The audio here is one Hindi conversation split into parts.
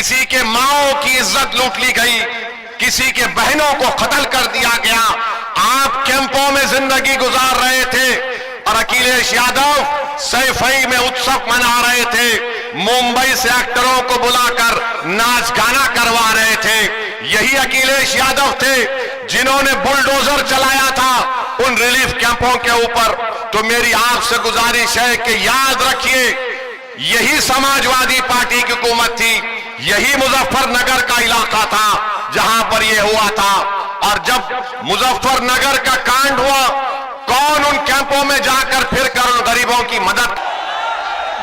किसी के माओ की इज्जत लूट ली गई, किसी के बहनों को कत्ल कर दिया गया। आप कैंपों में जिंदगी गुजार रहे थे और अखिलेश यादव सैफई में उत्सव मना रहे थे, मुंबई से एक्टरों को बुलाकर नाच गाना करवा रहे थे। यही अखिलेश यादव थे जिन्होंने बुलडोजर चलाया था उन रिलीफ कैंपों के ऊपर। तो मेरी आपसे गुजारिश है कि याद रखिए, यही समाजवादी पार्टी की हुकूमत थी, यही मुजफ्फरनगर का इलाका था जहां पर यह हुआ था। और जब मुजफ्फरनगर का कांड हुआ, कौन उन कैंपों में जाकर फिर कर उन गरीबों की मदद।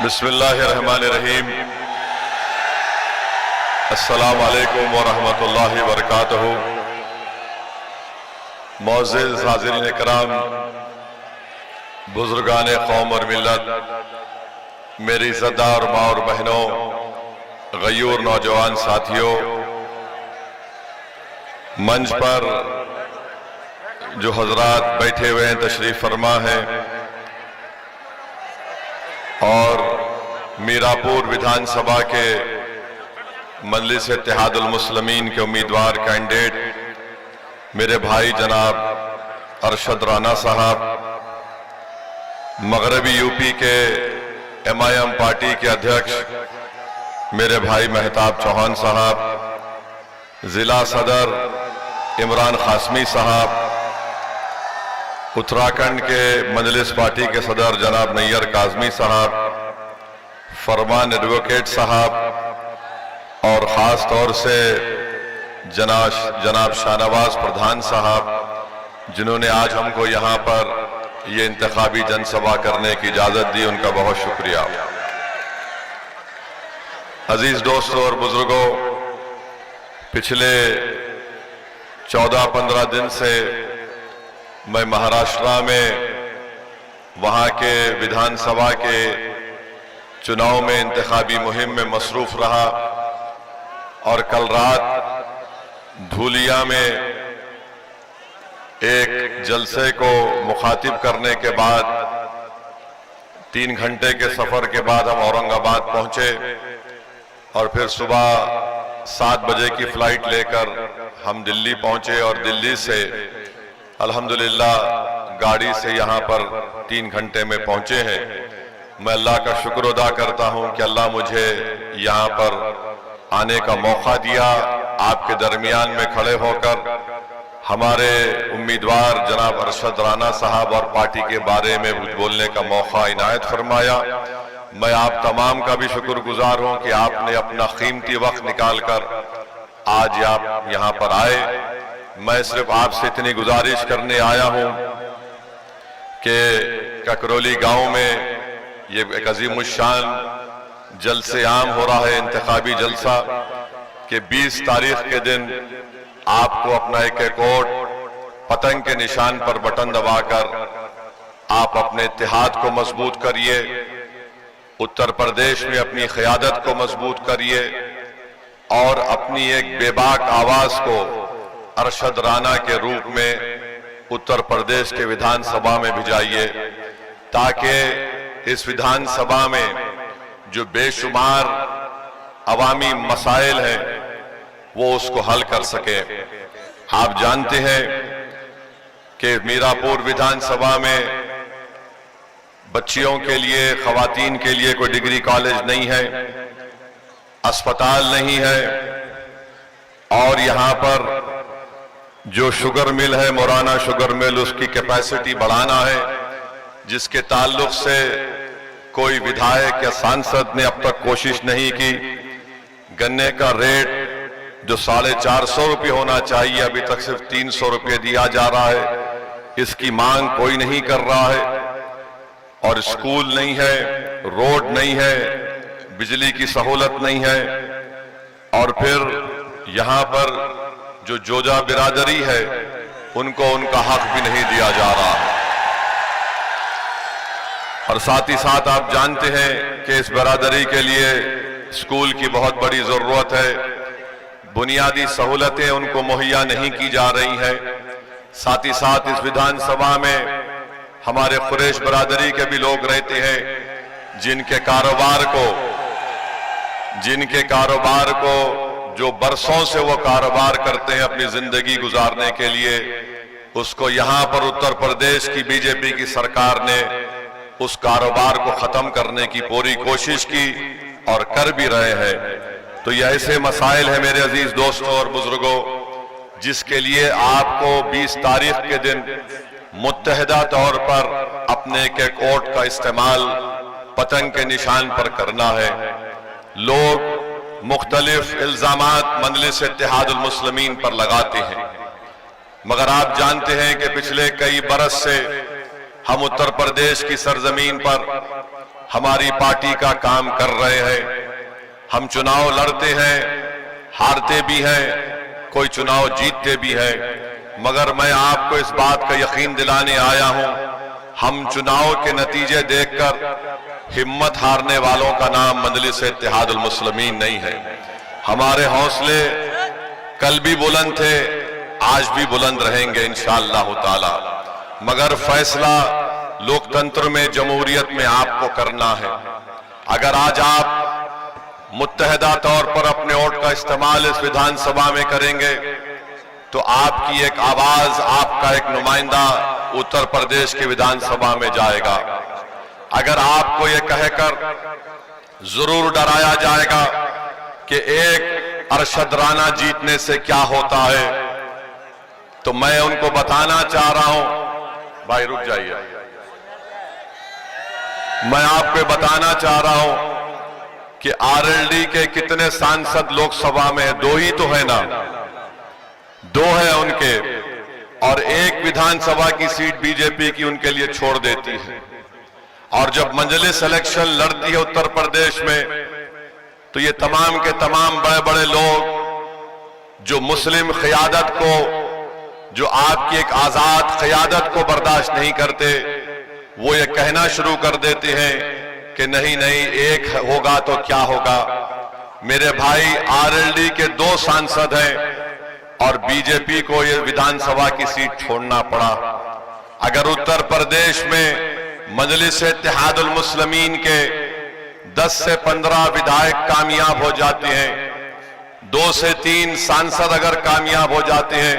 बिस्मिल्लाहिर्रहमानिर्रहीम। अस्सलामु अलैकुम व रहमतुल्लाहि व बरकातहू। मोअज़्ज़िज़ हाज़िरीन इकराम, बुजुर्गान कौम और मिल्लत, मेरी इज़्ज़तदार माँ और बहनों, गयूर नौजवान साथियों, मंच पर जो हजरात बैठे हुए हैं, तशरीफ फरमा हैं, और मीरापुर विधानसभा के मजलिस इत्तेहादुल मुस्लिमीन के उम्मीदवार कैंडिडेट मेरे भाई जनाब अरशद राना साहब, मगरबी यूपी के MIM पार्टी के अध्यक्ष मेरे भाई मेहताब चौहान साहब, जिला सदर इमरान कासमी साहब, उत्तराखंड के मजलिस पार्टी के सदर जनाब नैयर काजमी साहब, फरमान एडवोकेट साहब, और ख़ास तौर से जनाब शाहनवाज प्रधान साहब, जिन्होंने आज हमको यहाँ पर ये इंतखाबी जनसभा करने की इजाज़त दी, उनका बहुत शुक्रिया। अजीज दोस्तों और बुजुर्गों, पिछले 14-15 दिन से मैं महाराष्ट्र में वहाँ के विधानसभा के चुनाव में इंतखाबी मुहिम में मसरूफ रहा, और कल रात धूलिया में एक जलसे को मुखातिब करने के बाद 3 घंटे के सफर के बाद हम औरंगाबाद पहुंचे, और फिर सुबह 7 बजे की फ्लाइट लेकर हम दिल्ली पहुंचे, और दिल्ली से अल्हम्दुलिल्लाह गाड़ी से यहाँ पर 3 घंटे में पहुंचे हैं। मैं अल्लाह का शुक्र अदा करता हूँ कि अल्लाह मुझे यहाँ पर आने का मौका दिया, आपके दरमियान में खड़े होकर हमारे उम्मीदवार जनाब अरशद राना साहब और पार्टी के बारे में बोलने का मौका इनायत फरमाया। मैं आप तमाम का भी शुक्रगुजार हूँ कि आपने अपना कीमती वक्त निकालकर आज आप यहाँ पर आए। मैं सिर्फ आपसे इतनी गुजारिश करने आया हूँ कि ककरोली गांव में ये एक अजीमुश्शान जलसे आम हो रहा है, इंतखाबी जलसा, कि 20 तारीख के दिन आपको अपना एक वोट पतंग के निशान पर बटन दबाकर आप अपने इत्तेहाद को मजबूत करिए, उत्तर प्रदेश में अपनी क़यादत को मजबूत करिए, और अपनी एक बेबाक आवाज को अरशद राना के रूप में उत्तर प्रदेश के विधानसभा में भिजाइए, ताकि इस विधानसभा में जो बेशुमार अवामी मसाइल हैं वो उसको हल कर सके। आप जानते हैं कि मीरापुर विधानसभा में बच्चियों के लिए, खवातीन के लिए कोई डिग्री कॉलेज नहीं है, अस्पताल नहीं है, और यहाँ पर जो शुगर मिल है, मोराना शुगर मिल, उसकी कैपेसिटी बढ़ाना है, जिसके ताल्लुक से कोई विधायक या सांसद ने अब तक कोशिश नहीं की। गन्ने का रेट जो 450 रुपये होना चाहिए, अभी तक सिर्फ 300 रुपये दिया जा रहा है, इसकी मांग कोई नहीं कर रहा है। और स्कूल नहीं है, रोड नहीं है, बिजली की सहूलत नहीं है, और फिर यहाँ पर जो जोजा बिरादरी है उनको उनका हक भी नहीं दिया जा रहा है। और साथ ही साथ आप जानते हैं कि इस बिरादरी के लिए स्कूल की बहुत बड़ी जरूरत है, बुनियादी सहूलतें उनको मुहैया नहीं की जा रही हैं। साथ ही साथ इस विधानसभा में हमारे कुरैश बिरादरी के भी लोग रहते हैं, जिनके कारोबार को जिनके कारोबार को, जो बरसों से वो कारोबार करते हैं अपनी जिंदगी गुजारने के लिए, उसको यहां पर उत्तर प्रदेश की बीजेपी की सरकार ने उस कारोबार को खत्म करने की पूरी कोशिश की और कर भी रहे हैं। तो ये ऐसे मसाइल है मेरे अजीज दोस्तों और बुजुर्गों, जिसके लिए आपको 20 तारीख के दिन मुत्तहिदा तौर पर अपने के वोट का इस्तेमाल पतंग के निशान पर करना है। लोग मुख्तलिफ इल्जामात मजलिस इत्तेहादुल मुस्लिमीन पर लगाते हैं, मगर आप जानते हैं कि पिछले कई बरस से हम उत्तर प्रदेश की सरजमीन पर हमारी पार्टी का काम कर रहे हैं। हम चुनाव लड़ते हैं, हारते भी हैं, कोई चुनाव जीतते भी हैं, मगर मैं आपको इस बात का यकीन दिलाने आया हूं, हम चुनाव के नतीजे देखकर हिम्मत हारने वालों का नाम मजलिस इत्तेहादुल मुस्लिमीन नहीं है। हमारे हौसले कल भी बुलंद थे, आज भी बुलंद रहेंगे इंशाअल्लाह ताला, मगर फैसला लोकतंत्र में, जमहूरियत में आपको करना है। अगर आज आप मुत्तहिदा तौर पर अपने वोट का इस्तेमाल इस विधानसभा में करेंगे तो आपकी एक आवाज, आपका एक नुमाइंदा उत्तर प्रदेश की विधानसभा में जाएगा। अगर आपको यह कहकर जरूर डराया जाएगा कि एक अरशद राना जीतने से क्या होता है, तो मैं उनको बताना चाह रहा हूं, भाई रुक जाइए, मैं आपको बताना चाह रहा हूं कि आरएलडी के कितने सांसद लोकसभा में है? 2 ही तो है ना, 2 है उनके, और एक विधानसभा की सीट बीजेपी की उनके लिए छोड़ देती है। और जब मजलिस इलेक्शन लड़ती है उत्तर प्रदेश में, तो ये तमाम के तमाम बड़े बड़े लोग जो मुस्लिम क़यादत को, जो आपकी एक आजाद क़यादत को बर्दाश्त नहीं करते, वो ये कहना शुरू कर देते हैं कि नहीं नहीं, एक होगा तो क्या होगा। मेरे भाई, आरएलडी के 2 सांसद हैं और बीजेपी को ये विधानसभा की सीट छोड़ना पड़ा। अगर उत्तर प्रदेश में मजलिस इत्तेहादुल मुस्लिमीन के 10 से 15 विधायक कामयाब हो जाते हैं, 2 से 3 सांसद अगर कामयाब हो जाते हैं,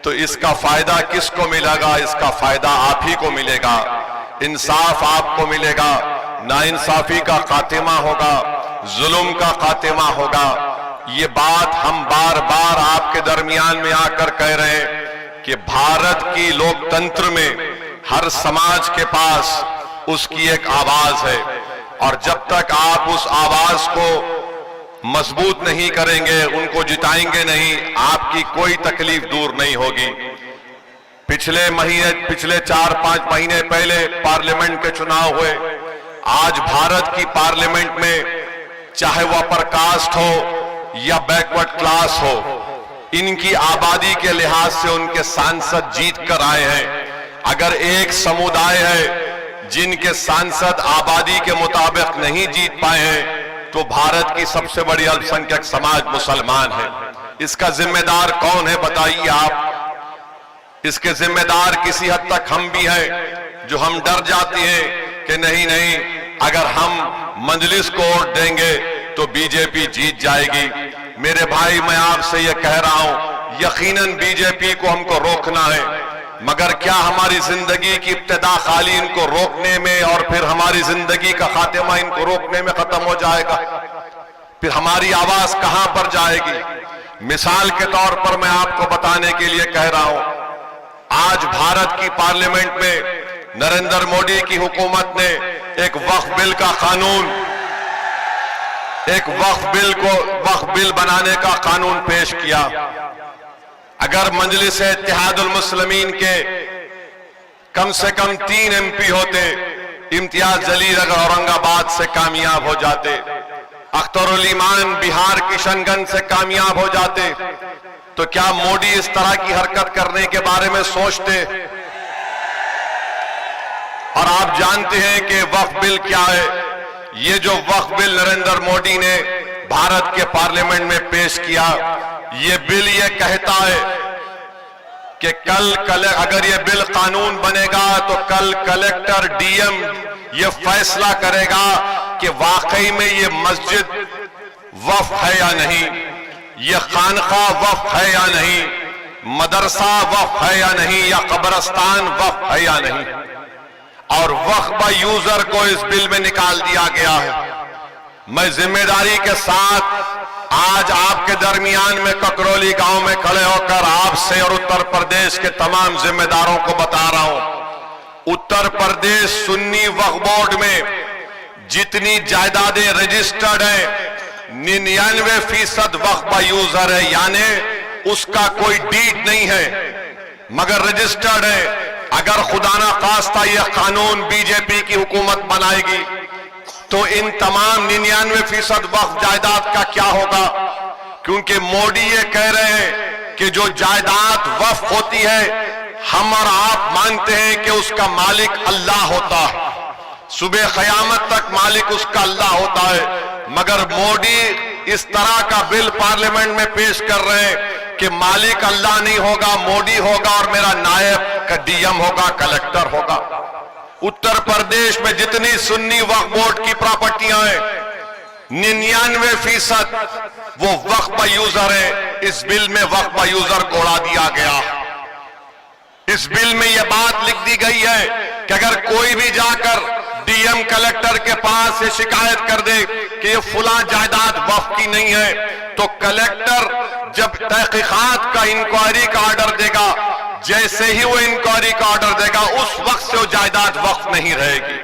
तो इसका फायदा किसको मिलेगा? इसका फायदा आप ही को मिलेगा, इंसाफ आपको मिलेगा, नाइंसाफी का खात्मा होगा, जुल्म का खात्मा होगा। ये बात हम बार बार आपके दरमियान में आकर कह रहे हैं कि भारत की लोकतंत्र में हर समाज के पास उसकी एक आवाज है, और जब तक आप उस आवाज को मजबूत नहीं करेंगे, उनको जिताएंगे नहीं, आपकी कोई तकलीफ दूर नहीं होगी। पिछले 4-5 महीने पहले पार्लियामेंट के चुनाव हुए। आज भारत की पार्लियामेंट में चाहे वह अपर कास्ट हो या बैकवर्ड क्लास हो, इनकी आबादी के लिहाज से उनके सांसद जीत कर आए हैं। अगर एक समुदाय है जिनके सांसद आबादी के मुताबिक नहीं जीत पाए हैं, तो भारत की सबसे बड़ी अल्पसंख्यक समाज मुसलमान है। इसका जिम्मेदार कौन है बताइए आप? इसके जिम्मेदार किसी हद तक हम भी हैं, जो हम डर जाते हैं कि नहीं नहीं, अगर हम मजलिस को वोट देंगे तो बीजेपी जीत जाएगी। मेरे भाई, मैं आपसे यह कह रहा हूं, यकीनन बीजेपी को हमको रोकना है, मगर क्या हमारी जिंदगी की इब्तिदा खाली इनको रोकने में और फिर हमारी जिंदगी का खात्मा इनको रोकने में खत्म हो जाएगा? फिर हमारी आवाज कहां पर जाएगी? मिसाल के तौर पर मैं आपको बताने के लिए कह रहा हूं, आज भारत की पार्लियामेंट में नरेंद्र मोदी की हुकूमत ने एक वक्फ बिल का कानून, एक वक्फ बिल बनाने का कानून पेश किया। अगर मजलिस इत्तेहादुल मुस्लिमीन के कम से कम 3 MP होते, इम्तियाज जलील अगर औरंगाबाद से कामयाब हो जाते, अख्तरुल ईमान बिहार किशनगंज से कामयाब हो जाते, तो क्या मोदी इस तरह की हरकत करने के बारे में सोचते? और आप जानते हैं कि वक्फ बिल क्या है? ये जो वक्फ बिल नरेंद्र मोदी ने भारत के पार्लियामेंट में पेश किया, ये बिल ये कहता है कि कल अगर ये बिल कानून बनेगा तो कल कलेक्टर डीएम ये फैसला करेगा कि वाकई में ये मस्जिद वक्फ है या नहीं, यह खानका वक्फ है या नहीं, मदरसा वक्फ है या नहीं, या कब्रस्तान वक्फ है या नहीं। और वक्फ यूजर को इस बिल में निकाल दिया गया है। मैं जिम्मेदारी के साथ आज आपके दरमियान में ककरौली गांव में खड़े होकर आपसे और उत्तर प्रदेश के तमाम जिम्मेदारों को बता रहा हूं, उत्तर प्रदेश सुन्नी वक्फ बोर्ड में जितनी जायदादें रजिस्टर्ड है 99% वक्फ यूजर है, यानी उसका कोई डीड नहीं है मगर रजिस्टर्ड है। अगर खुदा ना खास्ता यह कानून बीजेपी की हुकूमत बनाएगी तो इन तमाम 99% वक्फ जायदाद का क्या होगा? क्योंकि मोदी ये कह रहे हैं कि जो जायदाद वक्फ होती है हम और आप मानते हैं कि उसका मालिक अल्लाह होता है, सुबह क़यामत तक मालिक उसका अल्लाह होता है। मगर मोदी इस तरह का बिल पार्लियामेंट में पेश कर रहे हैं कि मालिक अल्लाह नहीं होगा, मोदी होगा और मेरा नायब का डीएम होगा, कलेक्टर होगा। उत्तर प्रदेश में जितनी सुन्नी वक्फ बोर्ड की प्रॉपर्टियां हैं 99% वो वक्फ यूजर है। इस बिल में वक्फ यूजर को उड़ा दिया गया। इस बिल में यह बात लिख दी गई है कि अगर कोई भी जाकर डीएम कलेक्टर के पास ये शिकायत कर दे कि ये फुला जायदाद वक्फ की नहीं है, तो कलेक्टर जब तहकीकात का इंक्वायरी का ऑर्डर देगा, जैसे ही वो इंक्वायरी का ऑर्डर देगा उस वक्त से वो जायदाद वक्फ नहीं रहेगी।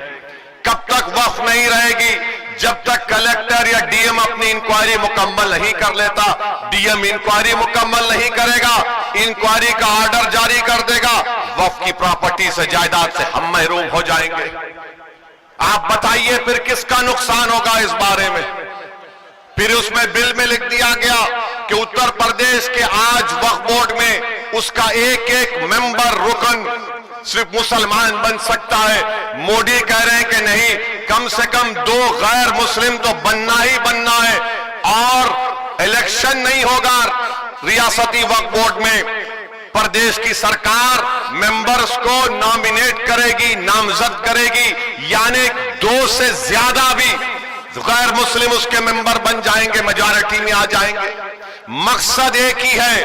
कब तक वक्फ नहीं रहेगी? जब तक कलेक्टर या डीएम अपनी इंक्वायरी मुकम्मल नहीं कर लेता। डीएम इंक्वायरी मुकम्मल नहीं करेगा, इंक्वायरी का ऑर्डर जारी कर देगा, वक्फ की प्रॉपर्टी से, जायदाद से हम महरूम हो जाएंगे। आप बताइए फिर किसका नुकसान होगा इस बारे में? फिर उसमें बिल में लिख दिया गया कि उत्तर प्रदेश के आज वक्फ बोर्ड में उसका एक एक मेंबर रुकन सिर्फ मुसलमान बन सकता है। मोदी कह रहे हैं कि नहीं, कम से कम 2 गैर मुस्लिम तो बनना ही बनना है और इलेक्शन नहीं होगा रियासती वक्फ बोर्ड में। प्रदेश की सरकार मेंबर्स को नॉमिनेट करेगी, नामजद करेगी, यानी 2 से ज्यादा भी गैर मुस्लिम उसके मेंबर बन जाएंगे, मेजॉरिटी में आ जाएंगे। मकसद एक ही है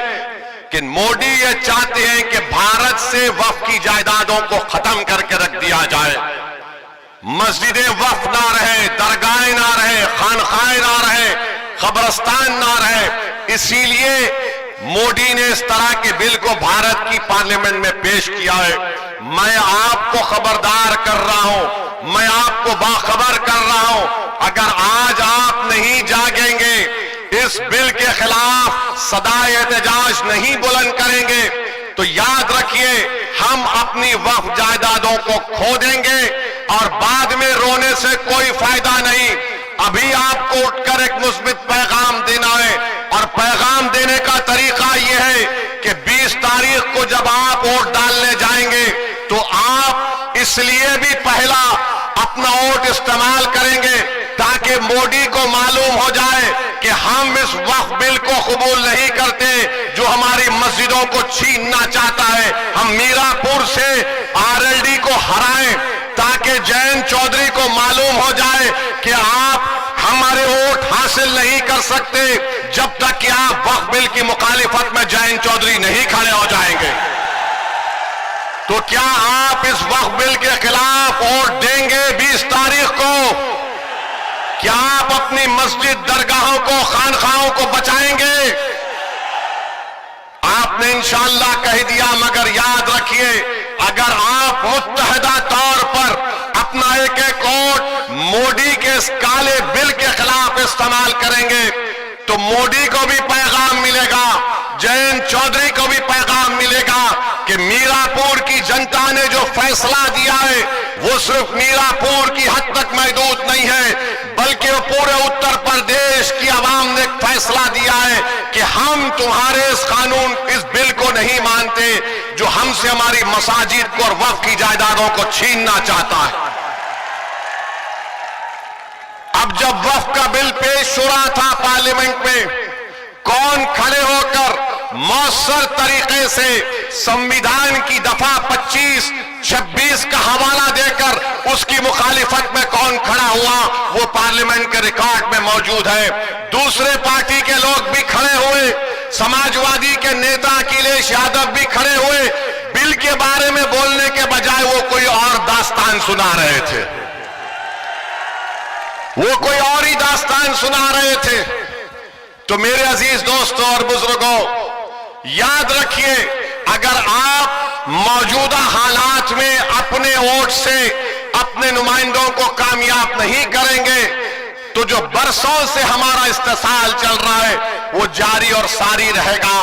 कि मोदी ये चाहते हैं कि भारत से वक्फ की जायदादों को खत्म करके रख दिया जाए। मस्जिदें वक्फ ना रहे, दरगाहें ना रहे, खानखाएं ना रहे, कब्रस्तान ना रहे। इसीलिए मोदी ने इस तरह के बिल को भारत की पार्लियामेंट में पेश किया है। मैं आपको खबरदार कर रहा हूं, मैं आपको बाखबर कर रहा हूं, अगर आज आप नहीं जागेंगे, इस बिल के खिलाफ सदाए एहतजाज नहीं बुलंद करेंगे, तो याद रखिए हम अपनी वक्फ जायदादों को खो देंगे और बाद में रोने से कोई फायदा नहीं। अभी आपको उठकर एक मुस्बित पैगाम देना है और पैगाम देने का तरीका यह है कि 20 तारीख को जब आप वोट डालने जाएंगे तो आप इसलिए भी पहला अपना वोट इस्तेमाल करेंगे ताकि मोदी को मालूम हो जाए कि हम इस वक्फ बिल को कबूल नहीं करते जो हमारी मस्जिदों को छीनना चाहता है। हम मीरापुर से आरएलडी को हराएं ताकि जयंत चौधरी को मालूम हो जाए कि आप हमारे वोट हासिल नहीं कर सकते जब तक कि आप वक्फ बिल की मुखालिफत में जयंत चौधरी नहीं खड़े हो जाएंगे। तो क्या आप इस वक्फ बिल के खिलाफ वोट देंगे 20 तारीख को? क्या आप अपनी मस्जिद, दरगाहों को, खानखाहों को बचाएंगे? आपने इंशाअल्लाह कह दिया, मगर याद रखिए अगर आप मुत्तहदा तौर पर अपना एक एक वोट मोदी के इस काले बिल के खिलाफ इस्तेमाल करेंगे तो मोदी को भी पैगाम मिलेगा, जयंत चौधरी को भी पैगाम मिलेगा कि मीरापुर की जनता ने जो फैसला दिया है वो सिर्फ मीरापुर की हद तक महदूद नहीं है, बल्कि वो पूरे उत्तर प्रदेश की आवाम ने एक फैसला दिया है कि हम तुम्हारे इस कानून, इस बिल को नहीं मानते जो हमसे हमारी मसाजिद को और वक्फ की जायदादों को छीनना चाहता है। अब जब वक्फ का बिल पेश हो रहा था पार्लियामेंट में, कौन खड़े होकर मौसर तरीके से संविधान की दफा 25, 26 का हवाला देकर उसकी मुखालिफत में कौन खड़ा हुआ वो पार्लियामेंट के रिकॉर्ड में मौजूद है। दूसरे पार्टी के लोग भी खड़े हुए, समाजवादी के नेता अखिलेश यादव भी खड़े हुए, बिल के बारे में बोलने के बजाय वो कोई और दास्तान सुना रहे थे, वो कोई और ही दास्तान सुना रहे थे। तो मेरे अजीज दोस्तों और बुजुर्गों, याद रखिए, अगर आप मौजूदा हालात में अपने वोट से अपने नुमाइंदों को कामयाब नहीं करेंगे तो जो बरसों से हमारा इस्तेसाल चल रहा है वो जारी और सारी रहेगा।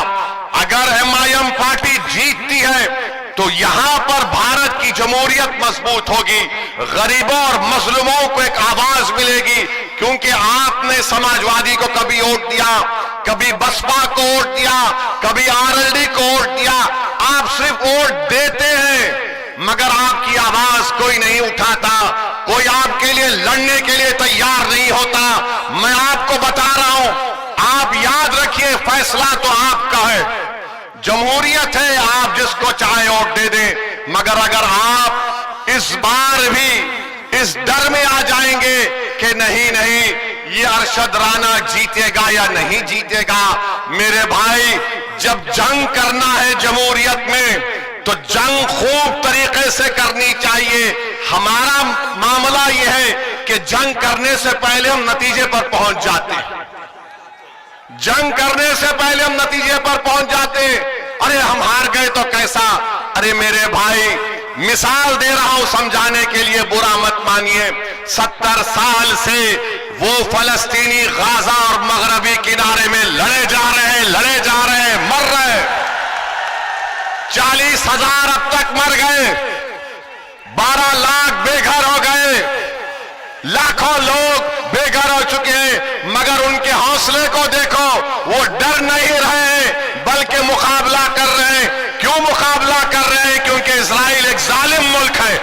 अगर एमआईएम पार्टी जीतती है तो यहां पर भारत की जमहूरियत मजबूत होगी, गरीबों और मजलूमों को एक आवाज मिलेगी, क्योंकि आपने समाजवादी को कभी वोट दिया, कभी बसपा को वोट दिया, कभी आरएलडी को वोट दिया। आप सिर्फ वोट देते हैं मगर आपकी आवाज कोई नहीं उठाता, कोई आपके लिए लड़ने के लिए तैयार नहीं होता। मैं आपको बता रहा हूं, आप याद रखिए, फैसला तो आपका है, जमहूरियत है, आप जिसको चाहे वोट दे दें। मगर अगर आप इस बार भी इस डर में आ जाएंगे कि नहीं नहीं ये अरशद राना जीतेगा या नहीं जीतेगा, मेरे भाई, जब जंग करना है जमहूरियत में तो जंग खूब तरीके से करनी चाहिए। हमारा मामला यह है कि जंग करने से पहले हम नतीजे पर पहुंच जाते हैं, जंग करने से पहले हम नतीजे पर पहुंच जाते। अरे हम हार गए तो कैसा, अरे मेरे भाई, मिसाल दे रहा हूं समझाने के लिए, बुरा मत मानिए। 70 साल से वो फलस्तीनी गाजा और मगरबी किनारे में लड़े जा रहे हैं, मर रहे हैं। 40,000 अब तक मर गए, 12 लाख बेघर हो गए, लाखों लोग बेघर हो चुके हैं। मगर उनके हौसले को देखो, वो डर नहीं रहे बल्कि मुकाबला कर रहे हैं। क्यों मुकाबला कर रहे हैं? क्योंकि इजराइल एक जालिम मुल्क है,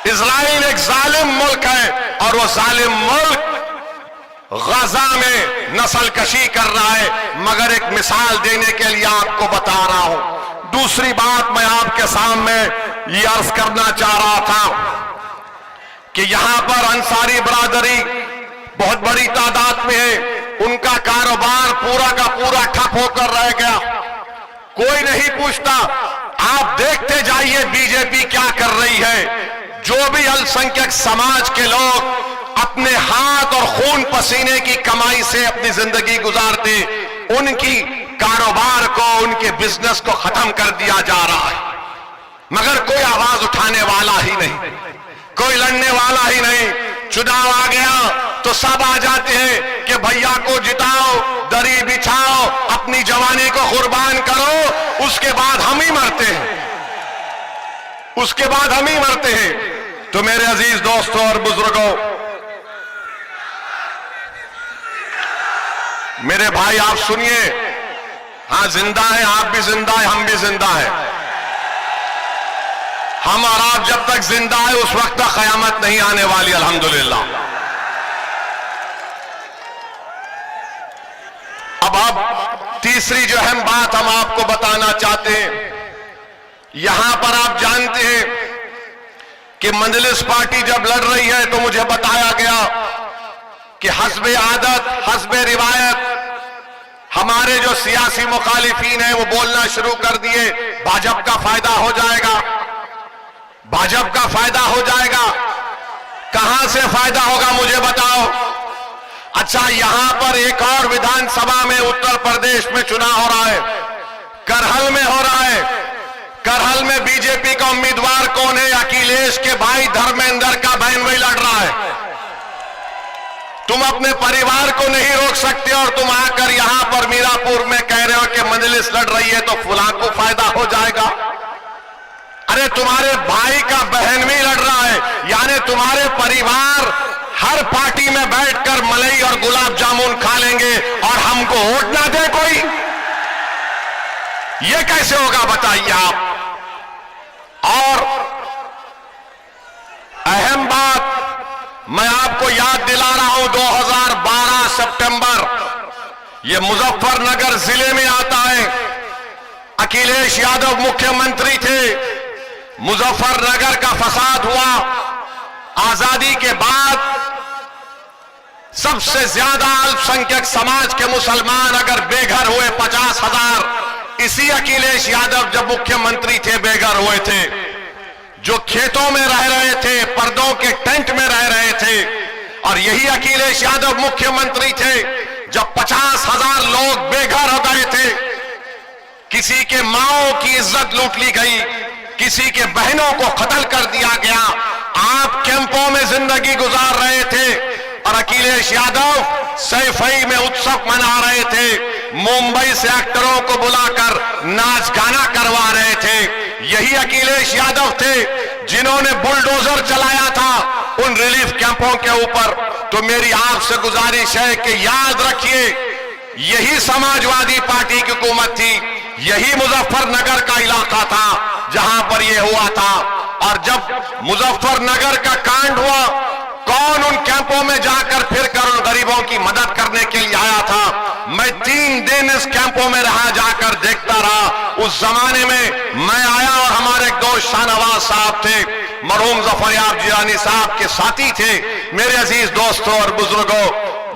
इजराइल एक जालिम मुल्क है और वो जालिम मुल्क गाजा में नस्लकशी कर रहा है। मगर एक मिसाल देने के लिए आपको बता रहा हूं। दूसरी बात मैं आपके सामने ये अर्ज करना चाह रहा था कि यहां पर अंसारी बरादरी बहुत बड़ी तादाद में है, उनका कारोबार पूरा का पूरा ठप होकर रह गया, कोई नहीं पूछता। आप देखते जाइए बीजेपी क्या कर रही है। जो भी अल्पसंख्यक समाज के लोग अपने हाथ और खून पसीने की कमाई से अपनी जिंदगी गुजारते, उनकी कारोबार को, उनके बिजनेस को खत्म कर दिया जा रहा है। मगर कोई आवाज उठाने वाला ही नहीं, कोई लड़ने वाला ही नहीं। चुनाव आ गया तो सब आ जाते हैं कि भैया को जिताओ, दरी बिछाओ, अपनी जवानी को कुर्बान करो, उसके बाद हम ही मरते हैं, उसके बाद हम ही मरते हैं। तो मेरे अजीज दोस्तों और बुजुर्गों, मेरे भाई आप सुनिए, हाँ जिंदा है, आप भी जिंदा है, हम भी जिंदा है। हम और आप जब तक जिंदा है उस वक्त तक कयामत नहीं आने वाली, अल्हम्दुलिल्लाह। अब तीसरी जो अहम बात हम आपको बताना चाहते हैं, यहां पर आप जानते हैं कि मंजलिस पार्टी जब लड़ रही है तो मुझे बताया गया कि हस्बे आदत, हस्बे रिवायत हमारे जो सियासी मुखालिफिन हैं वो बोलना शुरू कर दिए, भाजपा का फायदा हो जाएगा, भाजपा का फायदा हो जाएगा। कहां से फायदा होगा मुझे बताओ। अच्छा, यहां पर एक और विधानसभा में उत्तर प्रदेश में चुनाव हो रहा है, करहल में हो रहा है। करहल में बीजेपी का उम्मीदवार कौन है? अखिलेश के भाई धर्मेंद्र का बहन वही लड़ रहा है। तुम अपने परिवार को नहीं रोक सकते और तुम आकर यहां पर मीरापुर में कह रहे हो कि मजलिस लड़ रही है तो फुला को फायदा हो जाएगा। अरे तुम्हारे भाई का बहन भी लड़ रहा है, यानी तुम्हारे परिवार हर पार्टी में बैठकर मलाई और गुलाब जामुन खा लेंगे और हमको वोट ना दे कोई, ये कैसे होगा बताइए आप। और अहम बात मैं आपको याद दिला रहा हूं, 2012 सितंबर ये मुजफ्फरनगर जिले में आता है। अखिलेश यादव मुख्यमंत्री थे, मुजफ्फरनगर का फसाद हुआ। आजादी के बाद सबसे ज्यादा अल्पसंख्यक समाज के मुसलमान अगर बेघर हुए 50,000, इसी अखिलेश यादव जब मुख्यमंत्री थे बेघर हुए थे। जो खेतों में रह रहे थे, पर्दों के टेंट में रह रहे थे। और यही अखिलेश यादव मुख्यमंत्री थे जब 50,000 लोग बेघर हो गए थे। किसी के माओं की इज्जत लूट ली गई, किसी के बहनों को कत्ल कर दिया गया। आप कैंपों में जिंदगी गुजार रहे थे और अखिलेश यादव सैफई में उत्सव मना रहे थे। मुंबई से एक्टरों को बुलाकर नाच गाना करवा रहे थे। यही अखिलेश यादव थे जिन्होंने बुलडोजर चलाया था उन रिलीफ कैंपों के ऊपर। तो मेरी आपसे गुजारिश है कि याद रखिए, यही समाजवादी पार्टी की हुकूमत थी, यही मुजफ्फरनगर का इलाका था जहां पर यह हुआ था। और जब मुजफ्फरनगर का कांड हुआ, कौन उन कैंपों में जाकर फिर कर गरीबों की मदद करने के लिए आया था? मैं 3 दिन इस कैंपों में रहा, जाकर देखता रहा। उस जमाने में मैं आया और हमारे एक दोस्त शाहनवाज साहब थे, मरहूम जफरयाब जिलानी साहब के साथी थे। मेरे अजीज दोस्तों और बुजुर्गों,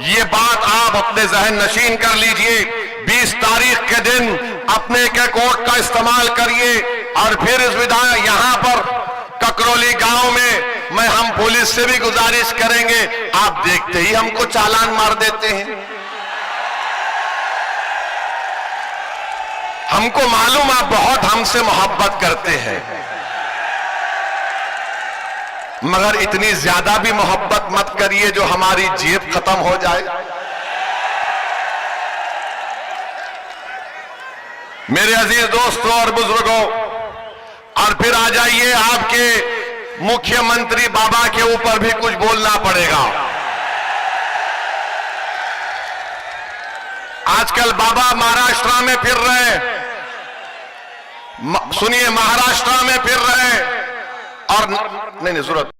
ये बात आप अपने जहन नशीन कर लीजिए। 20 तारीख के दिन अपने एक वोट का इस्तेमाल करिए। और फिर इस विधायक यहां पर ककरौली गांव में हम पुलिस से भी गुजारिश करेंगे, आप देखते ही हमको चालान मार देते हैं। हमको मालूम आप बहुत हमसे मोहब्बत करते हैं, मगर इतनी ज्यादा भी मोहब्बत मत करिए जो हमारी जेब खत्म हो जाए। मेरे अजीज दोस्तों और बुजुर्गों, और फिर आ जाइए, आपके मुख्यमंत्री बाबा के ऊपर भी कुछ बोलना पड़ेगा। आजकल बाबा महाराष्ट्र में फिर रहे, सुनिए, महाराष्ट्र में फिर रहे और नहीं जरूरत